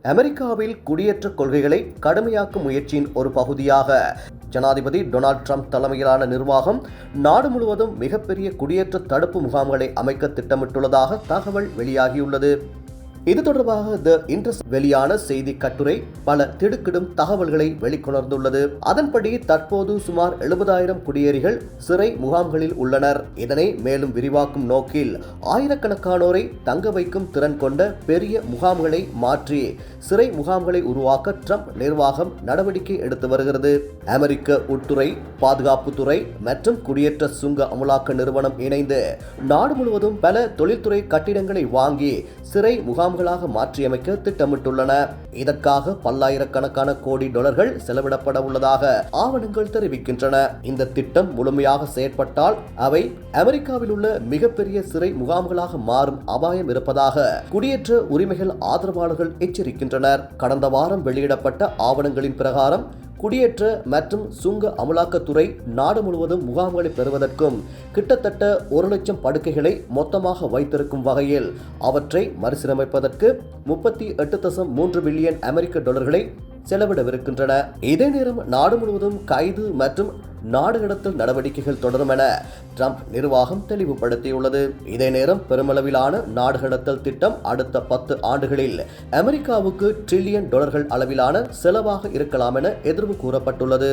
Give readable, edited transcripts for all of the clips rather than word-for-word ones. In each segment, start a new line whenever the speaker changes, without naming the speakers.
அமெரிக்காவில் குடியேற்ற கொள்கைகளை கடுமையாக்கும் முயற்சியின் ஒரு பகுதியாக ஜனாதிபதி டொனால்ட் ட்ரம்ப் தலைமையிலான நிர்வாகம் நாடு முழுவதும் மிகப்பெரிய குடியேற்ற தடுப்பு முகாம்களை அமைக்க திட்டமிட்டுள்ளதாக தகவல் வெளியாகியுள்ளது. இது தொடர்பாக தி இன்ட்ரெஸ்ட் வெளியான செய்தி கட்டுரை பல திடுக்கிடும் தகவல்களை வெளிக்கொணர்ந்துள்ளது. அதன்படி தற்போது சுமார் 70,000 குடியேறிகள் சிறை முகாம்களில் உள்ளனர். இதனை மேலும் விரிவாக்கும் நோக்கில் ஆயிரக்கணக்கானோரை தங்க வைக்கும் திறன் கொண்ட பெரிய முகாம்களை மாற்றி சிறை முகாம்களை உருவாக்க ட்ரம்ப் நிர்வாகம் நடவடிக்கை எடுத்து வருகிறது. அமெரிக்க உள்துறை, பாதுகாப்புத்துறை மற்றும் குடியேற்ற சுங்க அமலாக்க நிறுவனம் இணைந்து நாடு முழுவதும் பல தொழில்துறை கட்டிடங்களை வாங்கி சிறை முகாம்களாக மாற்றியமைக்க திட்டமிட்டுள்ளன. இதற்காக பல்லாயிரக்கணக்கான கோடி டாலர்கள் செலவிடப்பட உள்ளதாக ஆவணங்கள் தெரிவிக்கின்றன. இந்த திட்டம் முழுமையாக செயற்பட்டால் அவை அமெரிக்காவில் உள்ள மிகப்பெரிய சிறை முகாம்களாக மாறும் அபாயம் இருப்பதாக குடியேற்ற உரிமைகள் ஆதரவாளர்கள் எச்சரிக்கின்றனர். கடந்த வாரம் வெளியிடப்பட்ட ஆவணங்களின் பிரகாரம் குடியேற்ற மற்றும் சுங்க அமலாக்கத்துறை நாடு முழுவதும் முகாம்களை பெறுவதற்கும் கிட்டத்தட்ட 1,00,000 படுக்கைகளை மொத்தமாக வைத்திருக்கும் வகையில் அவற்றை மறுசீரமைப்பதற்கு 38.3 பில்லியன் அமெரிக்க டாலர்களை செலவிடவிருக்கின்றன. இதே நேரம் நாடு முழுவதும் கைது மற்றும் நாடு கடத்தல் நடவடிக்கைகள் தொடரும் என ட்ரம்ப் நிர்வாகம் தெளிவுபடுத்தியுள்ளது. இதே நேரம் பெருமளவிலான நாடு கடத்தல் திட்டம் அடுத்த 10 ஆண்டுகளில் அமெரிக்காவுக்கு $1 டிரில்லியன் அளவிலான செலவாக இருக்கலாம் என எதிர்வு கூறப்பட்டுள்ளது.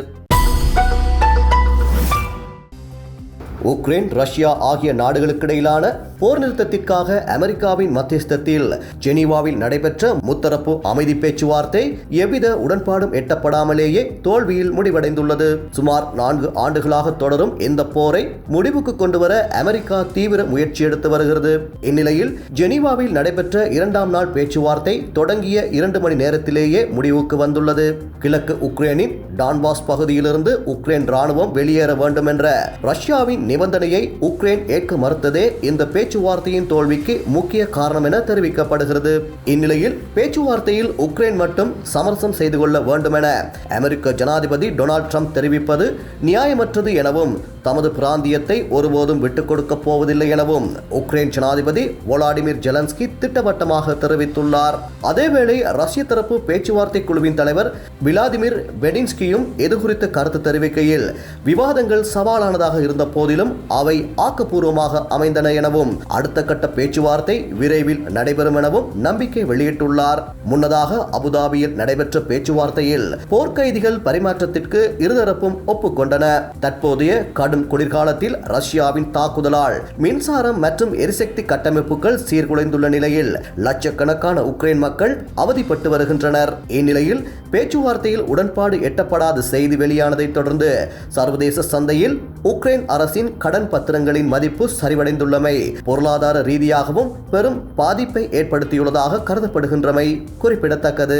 உக்ரைன், ரஷ்யா ஆகிய நாடுகளுக்கிடையிலான போர் நிறுத்தத்திற்காக அமெரிக்காவின் மத்தியஸ்தத்தில் ஜெனீவாவில் நடைபெற்ற முத்தரப்பு அமைதி பேச்சுவார்த்தை எவ்வித உடன்பாடும் எட்டப்படாமலேயே தோல்வியில் முடிவடைந்துள்ளது. சுமார் 4 ஆண்டுகளாக தொடரும் இந்த போரை முடிவுக்கு கொண்டுவர அமெரிக்கா தீவிர முயற்சி எடுத்து வருகிறது. இந்நிலையில் ஜெனீவாவில் நடைபெற்ற 2ஆம் நாள் பேச்சுவார்த்தை தொடங்கிய 2 மணி நேரத்திலேயே முடிவுக்கு வந்துள்ளது. கிழக்கு உக்ரைனின் டான்பாஸ் பகுதியிலிருந்து உக்ரைன் ராணுவம் வெளியேற வேண்டும் என்ற ரஷ்யாவின் நிபந்தனையை உக்ரைன் ஏற்க மறுத்ததே இந்த பேச்சுவார்த்தையின் தோல்விக்கு முக்கிய காரணம் என தெரிவிக்கப்படுகிறது. இந்நிலையில் பேச்சுவார்த்தையில் உக்ரைன் மட்டும் சமரசம் செய்து கொள்ள வேண்டும் என அமெரிக்க ஜனாதிபதி டொனால்ட் ட்ரம்ப் தெரிவிப்பது நியாயமற்றது எனவும் தமது பிராந்தியத்தை ஒருபோதும் விட்டுக் கொடுக்க போவதில்லை எனவும் உக்ரைன் ஜனாதிபதி வோலோடிமிர் ஜெலன்ஸ்கி திட்டவட்டமாக தெரிவித்துள்ளார். அதேவேளை ரஷ்ய தரப்பு பேச்சுவார்த்தை குழுவின் தலைவர் விளாடிமிர் வெடின்ஸ்கியும் இது குறித்து கருத்து தெரிவிக்கையில் விவாதங்கள் சவாலானதாக இருந்த போதிலும் அவை ஆக்கப்பூர்வமாக அமைந்தன எனவும் அடுத்த கட்ட பேச்சுவார்த்தை விரைவில் நடைபெறும் எனவும் நம்பிக்கை வெளியிட்டுள்ளார். முன்னதாக அபுதாபியில் நடைபெற்ற பேச்சுவார்த்தையில் போர்க்கைதிகள் பரிமாற்றத்திற்கு இருதரப்பும் ஒப்புக்கொண்டன. தற்போதைய கடும் குளிர்காலத்தில் ரஷ்யாவின் தாக்குதலால் மின்சாரம் மற்றும் எரிசக்தி கட்டமைப்புகள் சீர்குலைந்துள்ள நிலையில் லட்சக்கணக்கான உக்ரைன் மக்கள் அவதிப்பட்டு வருகின்றனர். இந்நிலையில் பேச்சுவார்த்தையில் உடன்பாடு எட்டப்படாத செய்தி வெளியானதை தொடர்ந்து சர்வதேச சந்தையில் உக்ரைன் அரசின் கடன் பத்திரங்களின் மதிப்பு சரிவடைந்துள்ளமை பொருளாதார ரீதியாகவும் பெரும் பாதிப்பை ஏற்படுத்தியுள்ளதாக கருதப்படுகின்றமை குறிப்பிடத்தக்கது.